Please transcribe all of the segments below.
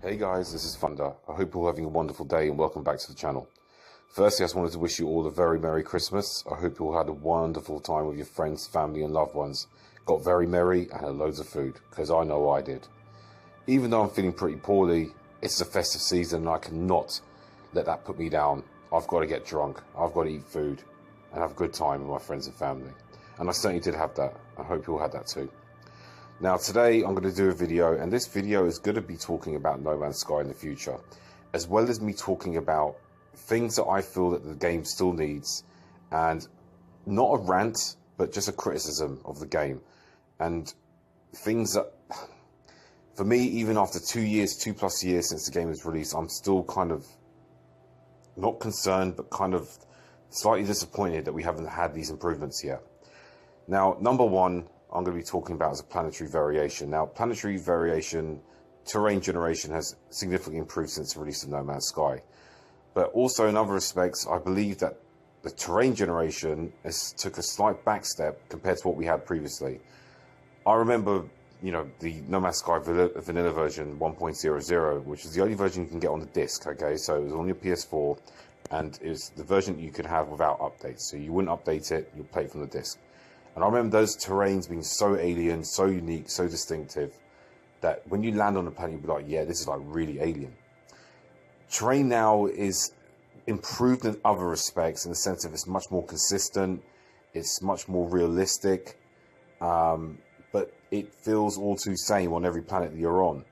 Hey guys, this is Thunder. I hope you're all having a wonderful day and welcome back to the channel. Firstly, I just wanted to wish you all a very Merry Christmas. I hope you all had a wonderful time with your friends, family and loved ones. Got very merry and had loads of food, because I know I did. Even though I'm feeling pretty poorly, it's the festive season and I cannot let that put me down. I've got to get drunk, I've got to eat food and have a good time with my friends and family. And I certainly did have that. I hope you all had that too. Now today I'm going to do a video, and this video is going to be talking about No Man's Sky in the future, as well as me talking about things that I feel that the game still needs, and not a rant, but just a criticism of the game, and things that, for me, even after 2+ years since the game was released, I'm still kind of, not concerned, but kind of slightly disappointed that we haven't had these improvements yet. Now, number one, I'm going to be talking about as a planetary variation. Now, planetary variation, terrain generation has significantly improved since the release of No Man's Sky. But also in other respects, I believe that the terrain generation took a slight back step compared to what we had previously. I remember, the No Man's Sky vanilla version 1.00, which is the only version you can get on the disc, okay? So it was on your PS4, and it was the version that you could have without updates. So you wouldn't update it, you'll play it from the disc. And I remember those terrains being so alien, so unique, so distinctive, that when you land on the planet, you'll be like, yeah, this is like really alien. Terrain now is improved in other respects, in the sense of it's much more consistent, it's much more realistic, but it feels all too same on every planet that you're on.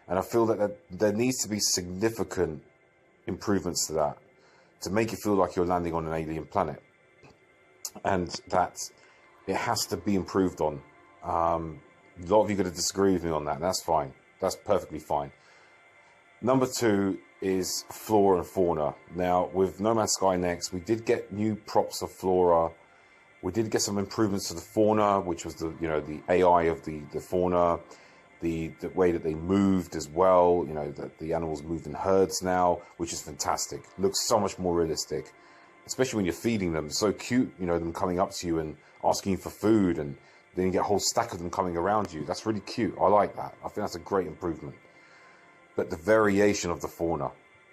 And I feel that there needs to be significant improvements to that, to make it feel like you're landing on an alien planet. And that it has to be improved on. A lot of you are going to disagree with me on that, and that's fine. That's perfectly fine. Number two is flora and fauna. Now, with No Man's Sky Next, we did get new props of flora. We did get some improvements to the fauna, which was the AI of the fauna, the way that they moved as well. That the animals move in herds now, which is fantastic. Looks so much more realistic, especially when you're feeding them. It's so cute, them coming up to you and asking you for food, and then you get a whole stack of them coming around you. That's really cute. I like that. I think that's a great improvement. But the variation of the fauna,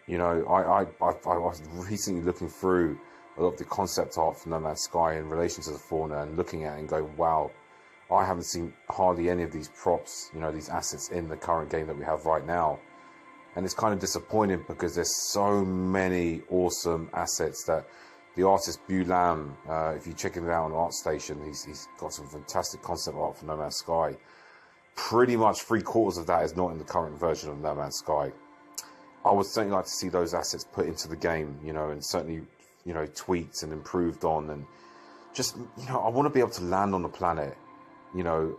I was recently looking through a lot of the concept art from No Man's Sky in relation to the fauna, and looking at it and going, wow, I haven't seen hardly any of these props, these assets in the current game that we have right now. And it's kind of disappointing, because there's so many awesome assets that the artist Bu Lam, if you check him out on ArtStation, he's got some fantastic concept art for No Man's Sky. Pretty much 3/4 of that is not in the current version of No Man's Sky. I would certainly like to see those assets put into the game, and certainly, tweaked and improved on. And just, I want to be able to land on the planet,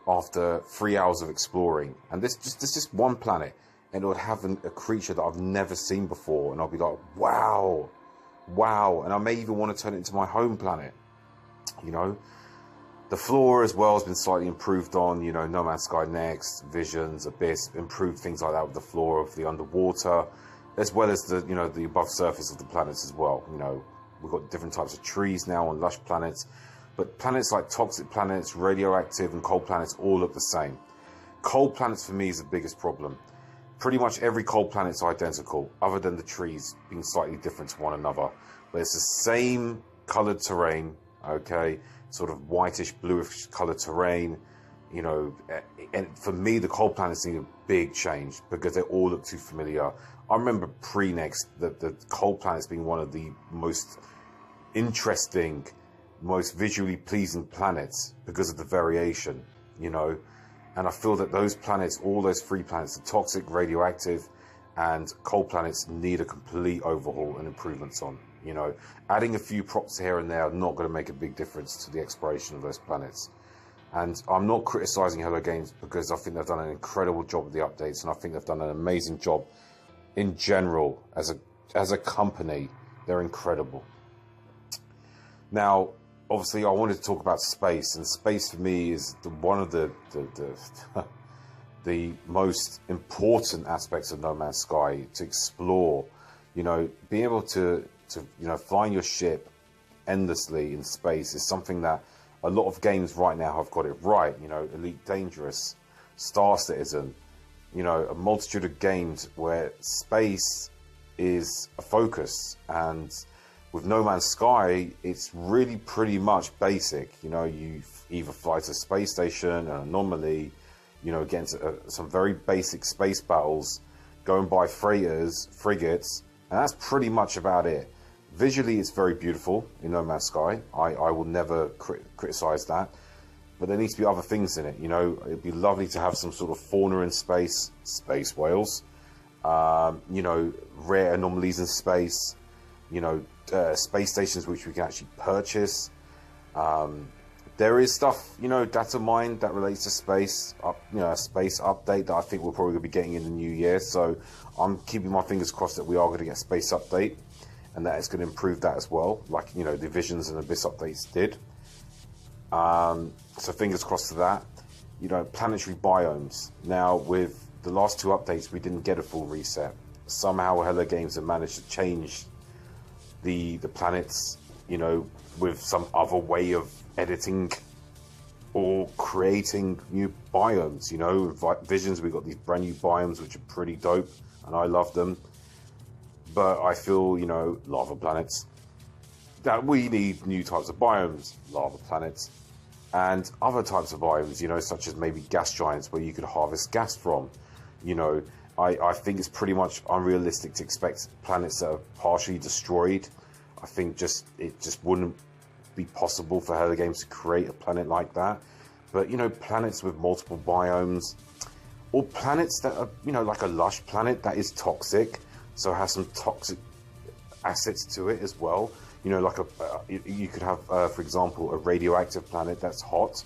after 3 hours of exploring. And this just one planet, and it would have a creature that I've never seen before, and I'll be like, wow, and I may even want to turn it into my home planet. The flora as well has been slightly improved on. No Man's Sky Next, Visions, Abyss, improved things like that with the flora of the underwater, as well as the the above surface of the planets as well. We've got different types of trees now on lush planets, but planets like toxic planets, radioactive and cold planets all look the same. Cold planets for me is the biggest problem. Pretty much every cold planet's identical, other than the trees being slightly different to one another. But it's the same coloured terrain, okay? Sort of whitish, bluish coloured terrain, and for me, the cold planets need a big change, because they all look too familiar. I remember pre-Next, the cold planets being one of the most interesting, most visually pleasing planets, because of the variation, And I feel that those planets, all those 3 planets, the toxic, radioactive, and cold planets, need a complete overhaul and improvements on. Adding a few props here and there are not going to make a big difference to the exploration of those planets. And I'm not criticizing Hello Games, because I think they've done an incredible job with the updates, and I think they've done an amazing job in general as a company. They're incredible. Now, obviously, I wanted to talk about space, and space for me is one of the the most important aspects of No Man's Sky to explore. Being able to flying your ship endlessly in space is something that a lot of games right now have got it right. Elite Dangerous, Star Citizen, you know, a multitude of games where space is a focus, and with No Man's Sky, it's really pretty much basic. You know, you either fly to a space station, an anomaly, you know, get into some very basic space battles, going by freighters, frigates, and that's pretty much about it. Visually, it's very beautiful in No Man's Sky. I will never criticize that. But there needs to be other things in it. You know, it'd be lovely to have some sort of fauna in space, space whales, you know, rare anomalies in space, you know, space stations which we can actually purchase. There is stuff, you know, data mine that relates to space, you know, a space update that I think we're probably going to be getting in the new year. So I'm keeping my fingers crossed that we are going to get a space update, and that it's going to improve that as well, like, you know, the Visions and Abyss updates did. So fingers crossed to that. You know, planetary biomes. Now, with the last two updates, we didn't get a full reset. Somehow Hello Games have managed to change the planets, you know, with some other way of editing or creating new biomes. You know, Visions, we got these brand new biomes which are pretty dope, and I love them. But I feel, you know, lava planets, that we need new types of biomes, lava planets, and other types of biomes, you know, such as maybe gas giants where you could harvest gas from. You know, I think it's pretty much unrealistic to expect planets that are partially destroyed. I think it just wouldn't be possible for Hello Games to create a planet like that. But, you know, planets with multiple biomes, or planets that are, you know, like a lush planet that is toxic, so has some toxic assets to it as well. You know, like you could have, for example, a radioactive planet that's hot,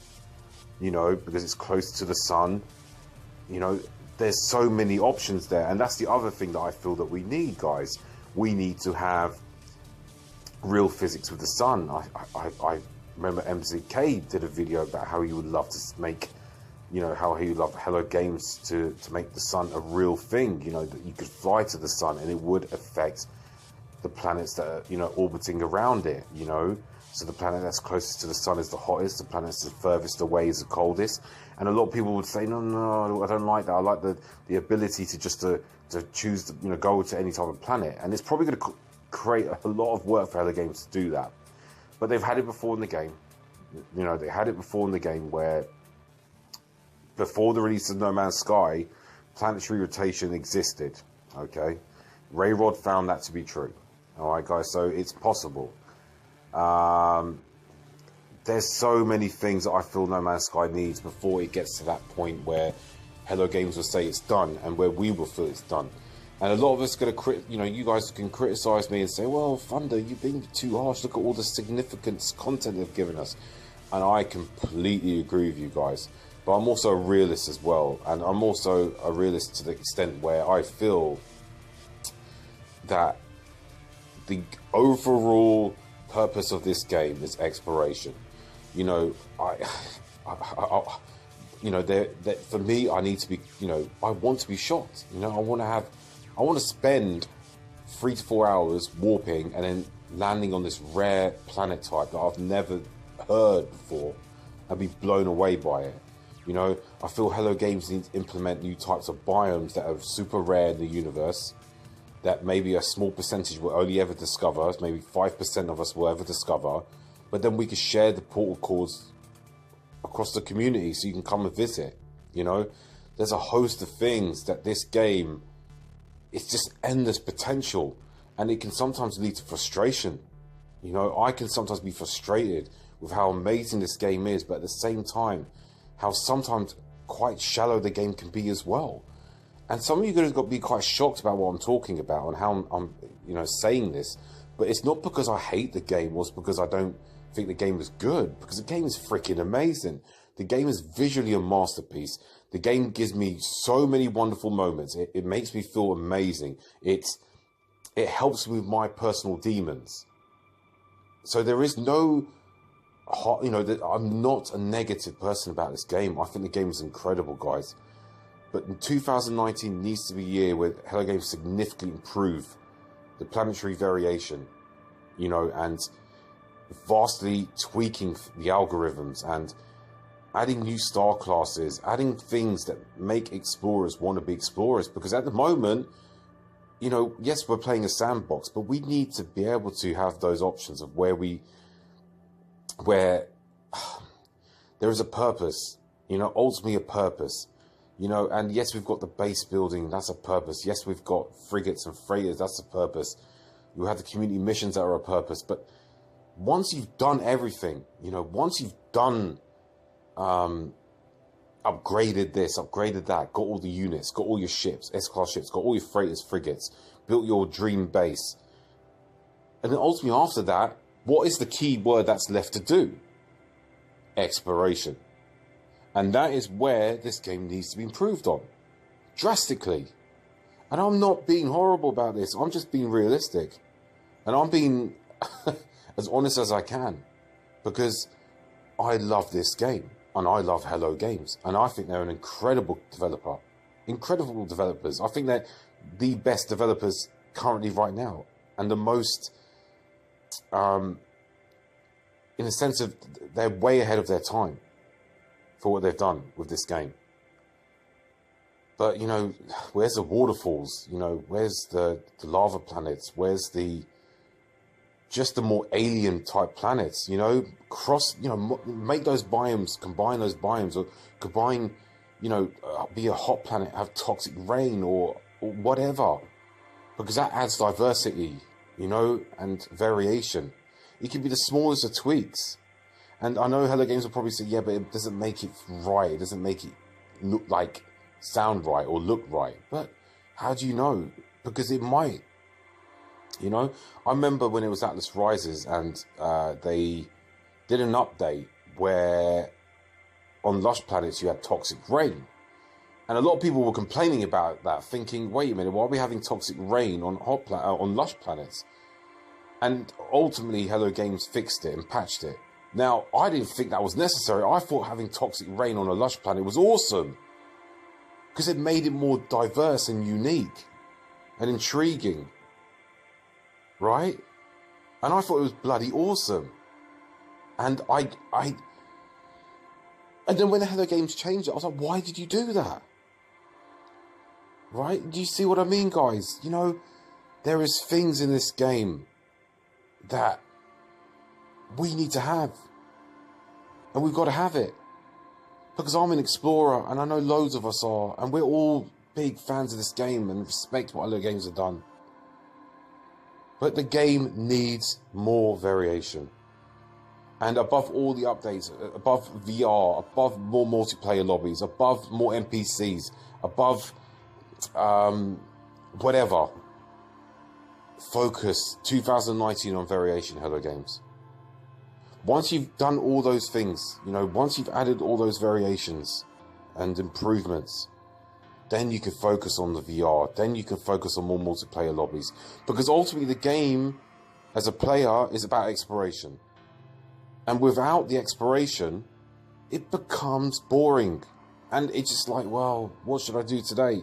you know, because it's close to the sun. You know, there's so many options there. And that's the other thing that I feel that we need, guys. We need to have real physics with the sun. I remember MZK did a video about how he would love to make, you know, how he would love Hello Games to make the sun a real thing, you know, that you could fly to the sun and it would affect the planets that are, you know, orbiting around it, you know. So the planet that's closest to the sun is the hottest, the planet that's the furthest away is the coldest. And a lot of people would say, no, I don't like that. I like the ability to just to choose, you know, go to any type of planet. And it's probably going to create a lot of work for Hello Games to do that. But they've had it before in the game. You know, they had it before in the game where, before the release of No Man's Sky, planetary rotation existed, okay? Rayrod found that to be true. All right, guys, so it's possible. There's so many things that I feel No Man's Sky needs before it gets to that point where Hello Games will say it's done and where we will feel it's done. And a lot of us are going to, you know, you guys can criticize me and say, well, Thunder, you're being too harsh. Look at all the significant content they've given us. And I completely agree with you guys. But I'm also a realist as well. And I'm also a realist to the extent where I feel that the overall purpose of this game is exploration. You know, you know, for me, I need to be, you know, I want to be shot. You know, I want to spend 3 to 4 hours warping and then landing on this rare planet type that I've never heard before and be blown away by it. You know, I feel Hello Games needs to implement new types of biomes that are super rare in the universe, that maybe a small percentage will only ever discover, maybe 5% of us will ever discover, but then we can share the portal codes across the community so you can come and visit. You know, there's a host of things that this game, it's just endless potential, and it can sometimes lead to frustration. You know, I can sometimes be frustrated with how amazing this game is, but at the same time, how sometimes quite shallow the game can be as well. And some of you guys got to be quite shocked about what I'm talking about and how I'm you know, saying this. But it's not because I hate the game or it's because I don't think the game is good, because the game is freaking amazing. The game is visually a masterpiece. The game gives me so many wonderful moments. It makes me feel amazing. It helps with my personal demons. So there is no, you know, I'm not a negative person about this game. I think the game is incredible, guys. But in 2019 needs to be a year where Hello Games significantly improve the planetary variation, you know, and vastly tweaking the algorithms and adding new star classes, adding things that make explorers want to be explorers. Because at the moment, you know, yes, we're playing a sandbox, but we need to be able to have those options of where there is a purpose, you know, ultimately a purpose, you know. And yes, we've got the base building, that's a purpose. Yes, we've got frigates and freighters, that's a purpose. You have the community missions that are a purpose. But once you've done everything, you know, once you've done, upgraded this, upgraded that, got all the units, got all your ships, S-class ships, got all your freighters, frigates, built your dream base, and then ultimately after that, what is the key word that's left to do? Exploration. And that is where this game needs to be improved on drastically. And I'm not being horrible about this, I'm just being realistic, and I'm being as honest as I can, because I love this game and I love Hello Games, and I think they're an incredible developer, incredible developers. I think they're the best developers currently right now, and the most in a sense of they're way ahead of their time for what they've done with this game. But, you know, where's the waterfalls? You know, where's the lava planets? Where's just the more alien type planets? You know, make those biomes, combine those biomes, or combine, you know, be a hot planet, have toxic rain or whatever, because that adds diversity, you know, and variation. It can be the smallest of tweaks. And I know Hello Games will probably say, yeah, but it doesn't make it right. It doesn't make it look like, sound right or look right. But how do you know? Because it might. You know, I remember when it was Atlas Rises, and they did an update where on lush planets you had toxic rain. And a lot of people were complaining about that, thinking, wait a minute, why are we having toxic rain on on lush planets? And ultimately, Hello Games fixed it and patched it. Now, I didn't think that was necessary. I thought having toxic rain on a lush planet was awesome, because it made it more diverse and unique and intriguing, right? And I thought it was bloody awesome. And and then when the Hello Games changed it, I was like, why did you do that? Right? Do you see what I mean, guys? You know, there is things in this game that we need to have, and we've got to have it, because I'm an explorer, and I know loads of us are, and we're all big fans of this game and respect what other games have done. But the game needs more variation, and above all the updates, above VR, above more multiplayer lobbies, above more NPCs, above whatever, focus 2019 on variation, Hello Games. Once you've done all those things, you know, once you've added all those variations and improvements, then you can focus on the VR, then you can focus on more multiplayer lobbies. Because ultimately the game, as a player, is about exploration. And without the exploration, it becomes boring. And it's just like, well, what should I do today?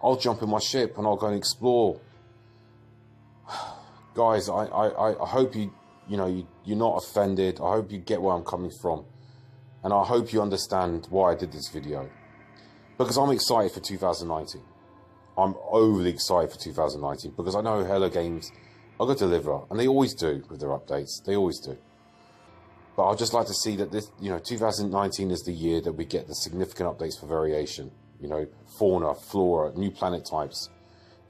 I'll jump in my ship and I'll go and explore. Guys, I hope you're not offended. I hope you get where I'm coming from. And I hope you understand why I did this video. Because I'm excited for 2019. I'm overly excited for 2019, because I know Hello Games are going to deliver. And they always do with their updates. They always do. But I'd just like to see that this, 2019 is the year that we get the significant updates for variation. You know, fauna, flora, new planet types,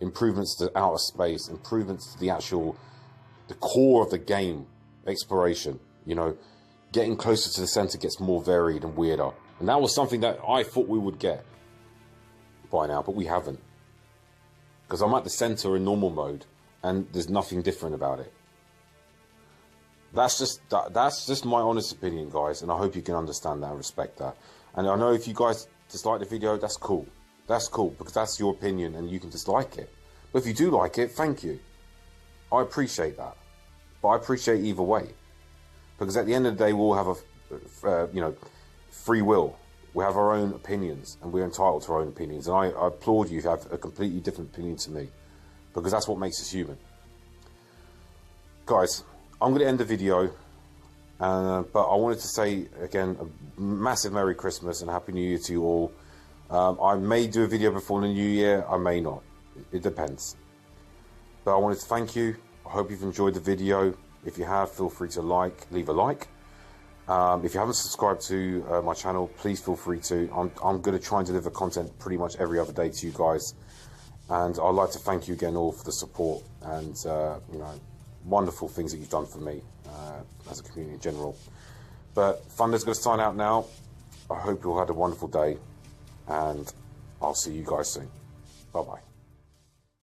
improvements to outer space, improvements to the core of the game, exploration. You know, getting closer to the center gets more varied and weirder. And that was something that I thought we would get by now, but we haven't. Because I'm at the center in normal mode, and there's nothing different about it. That's just my honest opinion, guys, and I hope you can understand that and respect that. And I know if you guys dislike the video, that's cool. That's cool, because that's your opinion and you can dislike it. But if you do like it, thank you. I appreciate that. But I appreciate either way. Because at the end of the day, we all have free will. We have our own opinions, and we're entitled to our own opinions. And I applaud you if you have a completely different opinion to me, because that's what makes us human. Guys, I'm going to end the video. But I wanted to say again a massive Merry Christmas and Happy New Year to you all. I may do a video before the New Year, I may not. It depends. But I wanted to thank you. I hope you've enjoyed the video. If you have, feel free to leave a like. If you haven't subscribed to my channel, please feel free to. I'm going to try and deliver content pretty much every other day to you guys. And I'd like to thank you again all for the support and you know, wonderful things that you've done for me as a community in general. But Thunder's going to sign out now. I hope you all had a wonderful day, and I'll see you guys soon. Bye bye.